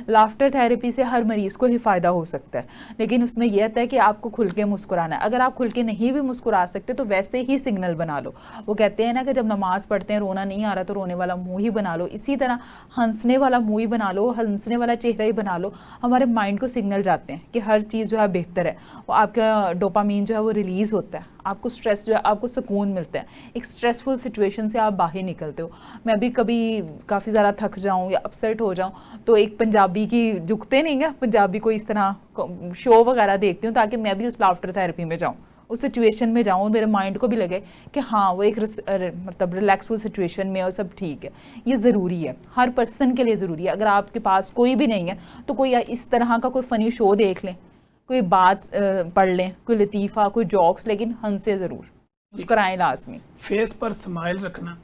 लाफ्टर थेरेपी से हर मरीज़ को ही फ़ायदा हो सकता है, लेकिन उसमें यह होता है कि आपको खुल के मुस्कुराना है। अगर आप खुल के नहीं भी मुस्कुरा सकते तो वैसे ही सिग्नल बना लो। वो कहते हैं ना कि जब नमाज़ पढ़ते हैं रोना नहीं आ रहा तो रोने वाला मुंह ही बना लो, इसी तरह हंसने वाला मुंह ही बना लो, हंसने वाला चेहरा ही बना लो। हमारे माइंड को सिग्नल जाते हैं कि हर चीज़ जो है बेहतर है, वो आपका डोपामीन जो है वो रिलीज़ होता है, आपको स्ट्रेस जो है, आपको सुकून मिलता है, एक स्ट्रेसफुल सिचुएशन से आप बाहर निकलते हो। मैं भी कभी काफ़ी ज़्यादा थक जाऊँ या अपसेट हो जाऊँ तो एक पंजाबी की झुकते नहीं है, पंजाबी को इस तरह शो वगैरह देखती हूँ ताकि मैं भी उस लाफ्टर थेरेपी में जाऊँ, उस सिचुएशन में जाऊँ, मेरे माइंड को भी लगे कि हाँ वो एक मतलब रिलैक्सफुल सिचुएशन में और सब ठीक है। ये ज़रूरी है, हर पर्सन के लिए ज़रूरी है। अगर आपके पास कोई भी नहीं है तो कोई इस तरह का कोई फ़नी शो देख लें, कोई बात पढ़ लें, कोई लतीफ़ा, कोई जॉक्स, लेकिन हंसे ज़रूर, मुस्कुराएं लाजमी। फेस पर स्माइल रखना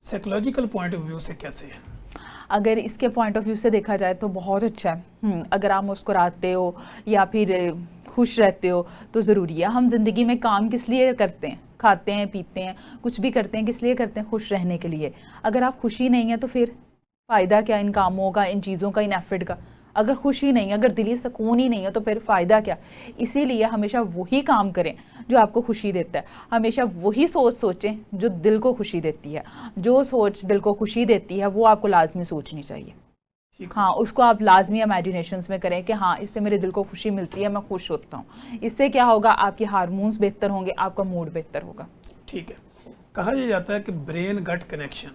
साइकोलॉजिकल पॉइंट ऑफ व्यू से कैसे है? अगर इसके पॉइंट ऑफ व्यू से देखा जाए तो बहुत अच्छा है। अगर आप मुस्कुराते हो या फिर खुश रहते हो तो ज़रूरी है। हम ज़िंदगी में काम किस लिए करते हैं, खाते हैं, पीते हैं, कुछ भी करते हैं, किस लिए करते हैं? खुश रहने के लिए। अगर आप खुशी नहीं है तो फिर फ़ायदा क्या इन कामों का, इन चीज़ों का, इन एफर्ट का? अगर खुशी नहीं है, अगर दिली सुकून ही नहीं है तो फिर फ़ायदा क्या? इसीलिए हमेशा वही काम करें जो आपको खुशी देता है, हमेशा वही सोच सोचें जो दिल को खुशी देती है। जो सोच दिल को खुशी देती है वो आपको लाजमी सोचनी चाहिए। हाँ, उसको आप लाजमी इमेजिनेशंस में करें कि हाँ इससे मेरे दिल को खुशी मिलती है, मैं खुश होता हूँ। इससे क्या होगा, आपके हार्मोन्स बेहतर होंगे, आपका मूड बेहतर होगा। ठीक है। कहा यह जाता है कि ब्रेन गट कनेक्शन,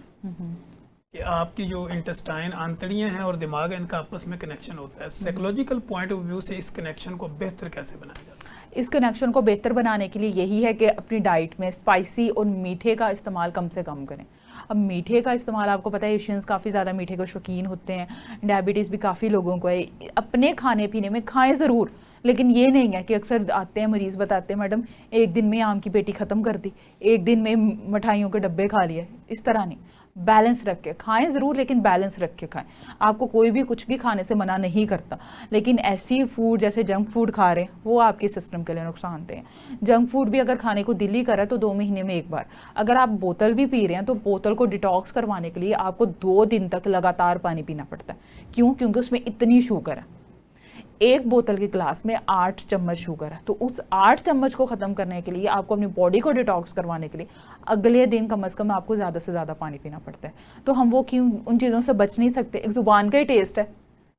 कि आपकी जो इंटेस्टाइन, आंतड़ियां हैं और दिमाग है, इनका आपस में कनेक्शन होता है। साइकोलॉजिकल पॉइंट ऑफ व्यू से इस कनेक्शन को बेहतर कैसे बनाया जा सकता है? इस कनेक्शन को बेहतर बनाने के लिए यही है कि अपनी डाइट में स्पाइसी और मीठे का इस्तेमाल कम से कम करें। अब मीठे का इस्तेमाल आपको पता है एशियंस काफ़ी ज़्यादा मीठे के शौकीन होते हैं, डायबिटीज़ भी काफ़ी लोगों को है। अपने खाने पीने में खाएं ज़रूर, लेकिन ये नहीं है कि अक्सर आते हैं मरीज़ बताते हैं मैडम एक दिन में आम की पेटी ख़त्म कर दी, एक दिन में मिठाइयों के डब्बे खा लिए। इस तरह नहीं, बैलेंस रख के खाएं ज़रूर, लेकिन बैलेंस रख के खाएं। आपको कोई भी कुछ भी खाने से मना नहीं करता, लेकिन ऐसी फूड जैसे जंक फूड खा रहे हैं वो आपके सिस्टम के लिए नुकसानदेह हैं। जंक फूड भी अगर खाने को दिल ही करे तो 2 महीने में एक बार। अगर आप बोतल भी पी रहे हैं तो बोतल को डिटॉक्स करवाने के लिए आपको 2 दिन तक लगातार पानी पीना पड़ता है। क्यों? क्योंकि उसमें इतनी शुगर है। एक बोतल के ग्लास में 8 चम्मच शुगर है, तो उस 8 चम्मच को ख़त्म करने के लिए आपको अपनी बॉडी को डिटॉक्स करवाने के लिए अगले दिन कम से कम आपको ज़्यादा से ज़्यादा पानी पीना पड़ता है। तो हम वो क्यों उन चीज़ों से बच नहीं सकते? एक ज़ुबान का ही टेस्ट है,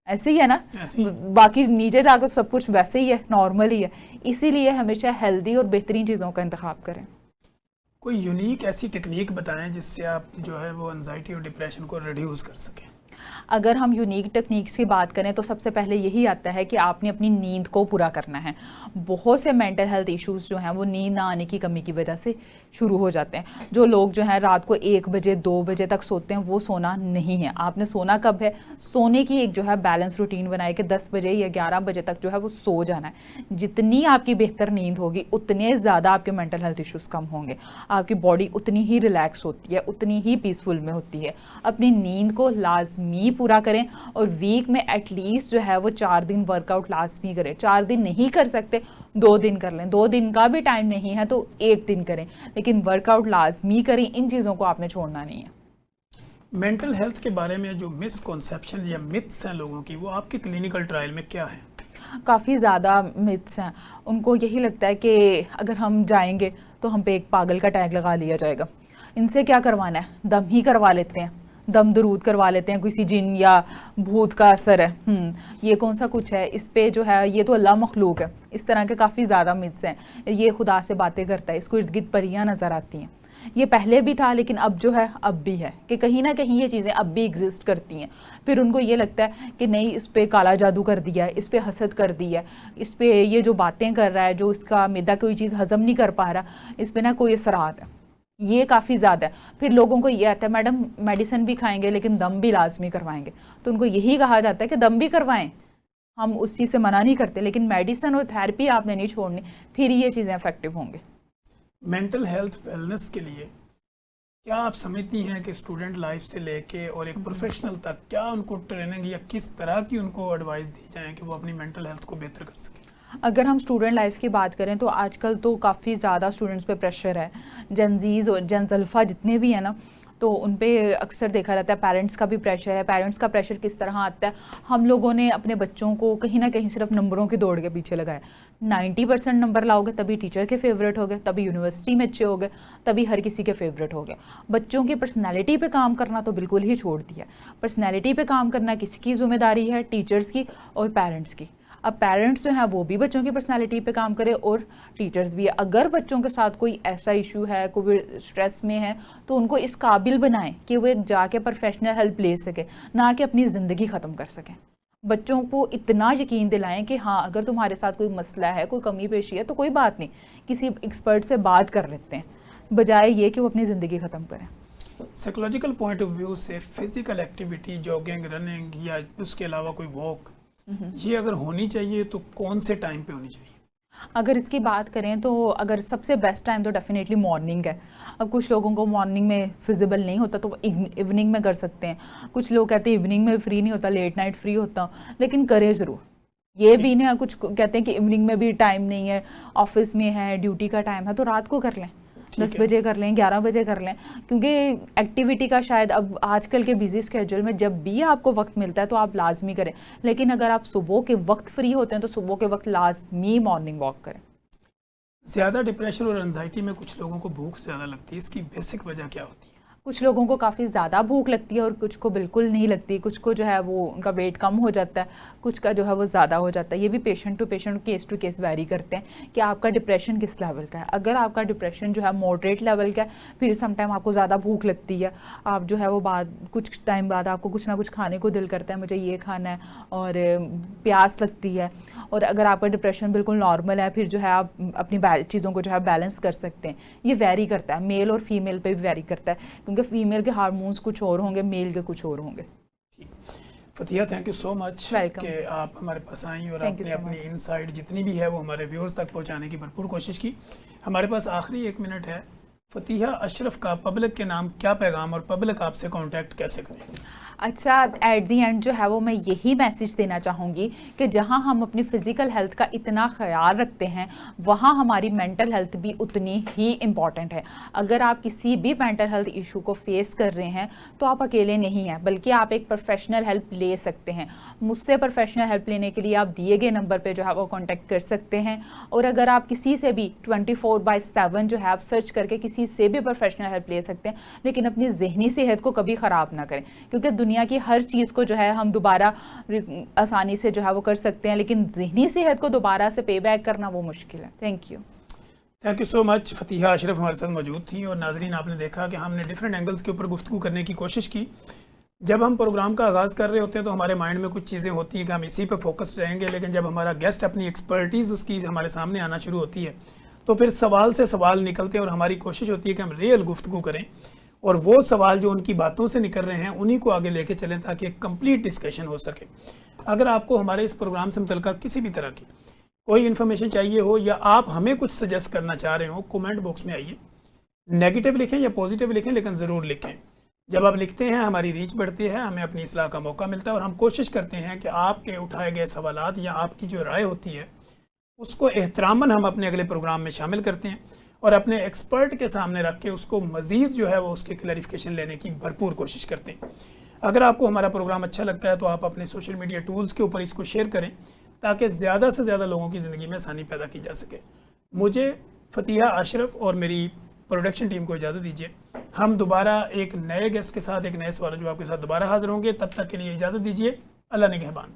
ऐसे ही है ना, ऐसे ही। बाकी नीचे जाकर सब कुछ वैसे ही है, नॉर्मल ही है। इसीलिए हमेशा हेल्दी और बेहतरीन चीज़ों का इंतखाब करें। कोई यूनिक ऐसी टेक्निक बताएं जिससे आप जो है वो एनजाइटी और डिप्रेशन को रिड्यूस कर सकें। अगर हम यूनिक टेक्निक्स की बात करें तो सबसे पहले यही आता है कि आपने अपनी नींद को पूरा करना है। बहुत से मेंटल हेल्थ इश्यूज जो हैं वो नींद ना आने की कमी की वजह से शुरू हो जाते हैं। जो लोग जो हैं रात को 1 बजे 2 बजे तक सोते हैं, वो सोना नहीं है। आपने सोना कब है, सोने की एक जो है बैलेंस रूटीन बनाए कि 10 बजे या 11 बजे तक जो है वो सो जाना है। जितनी आपकी बेहतर नींद होगी उतने ज़्यादा आपके मेंटल हेल्थ इश्यूज कम होंगे, आपकी बॉडी उतनी ही रिलैक्स होती है, उतनी ही पीसफुल में होती है। अपनी नींद को लाजमी पूरा करें और वीक में एटलीस्ट जो है वो 4 दिन वर्कआउट लाजमी करें। 4 दिन नहीं कर सकते 2 दिन कर लें, 2 दिन का भी टाइम नहीं है तो 1 दिन करें, लेकिन वर्कआउट लाजमी करें। इन चीज़ों को आपने छोड़ना नहीं है। मेंटल हेल्थ के बारे में जो मिसकॉन्सेप्शन या मिथ्स हैं लोगों की, वो आपके क्लिनिकल ट्रायल में क्या है? काफ़ी ज़्यादा मिथ्स हैं। उनको यही लगता है कि अगर हम जाएंगे तो हम पे एक पागल का टैग लगा लिया जाएगा। इनसे क्या करवाना है, दम ही करवा लेते हैं, दम दरूद करवा लेते हैं, किसी जिन या भूत का असर है। ये कौन सा कुछ है, इस पे जो है ये तो अल्लाह मखलूक है। इस तरह के काफ़ी ज़्यादा मिथ्स हैं। ये खुदा से बातें करता है, इसको इर्द गिर्द परियाँ नज़र आती हैं। ये पहले भी था लेकिन अब जो है अब भी है कि कहीं ना कहीं ये चीज़ें अब भी एग्जिस्ट करती हैं। फिर उनको ये लगता है कि नहीं, इस पे काला जादू कर दिया है, इस पे हसद कर दी है, इस पे ये जो बातें कर रहा है, जो इसका मैदा कोई चीज़ हजम नहीं कर पा रहा, इस पे ना कोई असरात है। ये काफ़ी ज़्यादा है। फिर लोगों को ये आता है मैडम मेडिसिन भी खाएंगे लेकिन दम भी लाजमी करवाएंगे। तो उनको यही कहा जाता है कि दम भी करवाएं, हम उस चीज़ से मना नहीं करते, लेकिन मेडिसिन और थेरेपी आपने नहीं छोड़नी, फिर ये चीज़ें इफेक्टिव होंगे। मेंटल हेल्थ वेलनेस के लिए क्या आप समझती हैं कि स्टूडेंट लाइफ से लेके और एक प्रोफेशनल तक क्या उनको ट्रेनिंग या किस तरह की उनको एडवाइस दी जाए कि वो अपनी मेंटल हेल्थ को बेहतर कर सकें? अगर हम स्टूडेंट लाइफ की बात करें तो आजकल तो काफ़ी ज़्यादा स्टूडेंट्स पे प्रेशर है। जनजीज़ और जनजल्फा जितने भी हैं ना, तो उन पे अक्सर देखा जाता है पेरेंट्स का भी प्रेशर है। पेरेंट्स का प्रेशर किस तरह आता है, हम लोगों ने अपने बच्चों को कहीं ना कहीं सिर्फ नंबरों की दौड़ के पीछे लगाया। 90% नंबर लाओगे तभी टीचर के फेवरेट हो गए, तभी यूनिवर्सिटी में अच्छे हो गए, तभी हर किसी के फेवरेट हो गए। बच्चों की पर्सनैलिटी पे काम करना तो बिल्कुल ही छोड़ दिया। पर्सनैलिटी पे काम करना किसकी जिम्मेदारी है, टीचर्स की और पेरेंट्स की। अब पेरेंट्स जो हैं वो भी बच्चों की पर्सनालिटी पे काम करें और टीचर्स भी। अगर बच्चों के साथ कोई ऐसा इशू है, कोई स्ट्रेस में है, तो उनको इस काबिल बनाएं कि वो एक जाके प्रोफेशनल हेल्प ले सके, ना कि अपनी ज़िंदगी ख़त्म कर सकें। बच्चों को इतना यकीन दिलाएं कि हाँ, अगर तुम्हारे साथ कोई मसला है, कोई कमी पेशी है तो कोई बात नहीं, किसी एक्सपर्ट से बात कर लेते हैं, बजाय ये कि वो अपनी ज़िंदगी ख़त्म करें। साइकोलॉजिकल पॉइंट ऑफ व्यू से फिजिकल एक्टिविटी, जॉगिंग, रनिंग या उसके अलावा कोई वॉक, ये अगर होनी चाहिए तो कौन से टाइम पे होनी चाहिए? अगर इसकी बात करें तो अगर सबसे बेस्ट टाइम तो डेफिनेटली मॉर्निंग है। अब कुछ लोगों को मॉर्निंग में फिजिबल नहीं होता तो वो इवनिंग में कर सकते हैं। कुछ लोग कहते हैं इवनिंग में फ्री नहीं होता, लेट नाइट फ्री होता हूँ, लेकिन करें ज़रूर। ये भी नहीं, कुछ कहते हैं कि इवनिंग में भी टाइम नहीं है, ऑफिस में है, ड्यूटी का टाइम है, तो रात को कर लें, 10 बजे कर लें, 11 बजे कर लें। क्योंकि एक्टिविटी का शायद अब आजकल के बिजी स्केड्यूल में जब भी आपको वक्त मिलता है तो आप लाजमी करें, लेकिन अगर आप सुबह के वक्त फ्री होते हैं तो सुबह के वक्त लाजमी मॉर्निंग वॉक करें। ज़्यादा डिप्रेशन और एंजाइटी में कुछ लोगों को भूख ज़्यादा लगती है, इसकी बेसिक वजह क्या होती है? कुछ लोगों को काफ़ी ज़्यादा भूख लगती है और कुछ को बिल्कुल नहीं लगती। कुछ को जो है वो उनका वेट कम हो जाता है, कुछ का जो है वो ज़्यादा हो जाता है। ये भी पेशेंट टू केस वैरी करते हैं कि आपका डिप्रेशन किस लेवल का है। अगर आपका डिप्रेशन जो है मॉडरेट लेवल का है, फिर समटाइम आपको ज़्यादा भूख लगती है, आप जो है वो कुछ टाइम बाद आपको कुछ ना कुछ खाने को दिल करता है, मुझे ये खाना है, और प्यास लगती है। और अगर आपका डिप्रेशन बिल्कुल नॉर्मल है, फिर जो है आप अपनी चीज़ों को जो है बैलेंस कर सकते हैं। ये वेरी करता है, मेल और फीमेल पे भी वेरी करता है, क्योंकि फीमेल के हार्मोन्स कुछ और होंगे, मेल के कुछ और होंगे। फतिया, थैंक यू सो मच कि आप हमारे पास आई और आपने अपनी इनसाइट जितनी भी है वो हमारे व्यूअर्स तक पहुंचाने की भरपूर कोशिश की। हमारे पास आखिरी 1 मिनट है। फतिया अशरफ का पब्लिक के नाम क्या पैगाम और पब्लिक आपसे कांटेक्ट कैसे करें? अच्छा, एट दी एंड जो है वो मैं यही मैसेज देना चाहूँगी कि जहाँ हम अपनी फ़िज़िकल हेल्थ का इतना ख्याल रखते हैं, वहाँ हमारी मेंटल हेल्थ भी उतनी ही इम्पॉर्टेंट है। अगर आप किसी भी मेंटल हेल्थ इशू को फेस कर रहे हैं तो आप अकेले नहीं हैं, बल्कि आप एक प्रोफेशनल हेल्प ले सकते हैं। मुझसे प्रोफेशनल हेल्प लेने के लिए आप दिए गए नंबर पर जो है वो कॉन्टैक्ट कर सकते हैं। और अगर आप किसी से भी 24/7 जो है आप सर्च करके किसी से भी प्रोफेशनल हेल्प ले सकते हैं, लेकिन अपनी जहनी सेहत को कभी ख़राब ना करें, क्योंकि दुनिया की हर चीज़ को जो है हम दोबारा आसानी से जो है वो कर सकते हैं, लेकिन ज़हनी सेहत को दोबारा से पे बैक करना वो मुश्किल है। Thank you so much. Fatiha Ashraf हमारे साथ मौजूद थी। और नाजरीन, आपने देखा कि हमने डिफरेंट एंगल्स के ऊपर गुफ्तगू करने की कोशिश की। जब हम प्रोग्राम का आगाज़ कर रहे होते हैं तो हमारे माइंड में कुछ चीज़ें होती हैं कि हम इसी पर फोकस रहेंगे, लेकिन जब हमारा गेस्ट अपनी एक्सपर्टीज़ उसकी हमारे सामने आना शुरू होती है तो फिर सवाल से सवाल निकलते हैं और हमारी कोशिश होती है कि हम रियल गुफ्तगू करें और वो सवाल जो उनकी बातों से निकल रहे हैं उन्हीं को आगे लेके चलें ताकि एक कंप्लीट डिस्कशन हो सके। अगर आपको हमारे इस प्रोग्राम से मुतल्लिक़ किसी भी तरह की कोई इन्फॉर्मेशन चाहिए हो या आप हमें कुछ सजेस्ट करना चाह रहे हो, कमेंट बॉक्स में आइए, नेगेटिव लिखें या पॉजिटिव लिखें, लेकिन ज़रूर लिखें। जब आप लिखते हैं हमारी रीच बढ़ती है, हमें अपनी इस्लाह का मौका मिलता है और हम कोशिश करते हैं कि आपके उठाए गए सवालात या आपकी जो राय होती है उसको एहतरामन हम अपने अगले प्रोग्राम में शामिल करते हैं और अपने एक्सपर्ट के सामने रख के उसको मज़ीद जो है वो उसके क्लैरिफिकेशन लेने की भरपूर कोशिश करते हैं। अगर आपको हमारा प्रोग्राम अच्छा लगता है तो आप अपने सोशल मीडिया टूल्स के ऊपर इसको शेयर करें ताकि ज़्यादा से ज़्यादा लोगों की ज़िंदगी में आसानी पैदा की जा सके। मुझे, फतिहा अशरफ और मेरी प्रोडक्शन टीम को इजाज़त दीजिए। हम दोबारा एक नए गेस्ट के साथ, एक नए सवाल जवाब के साथ दोबारा हाज़िर होंगे। तब तक के लिए इजाज़त दीजिए। अल्लाह निगहबान।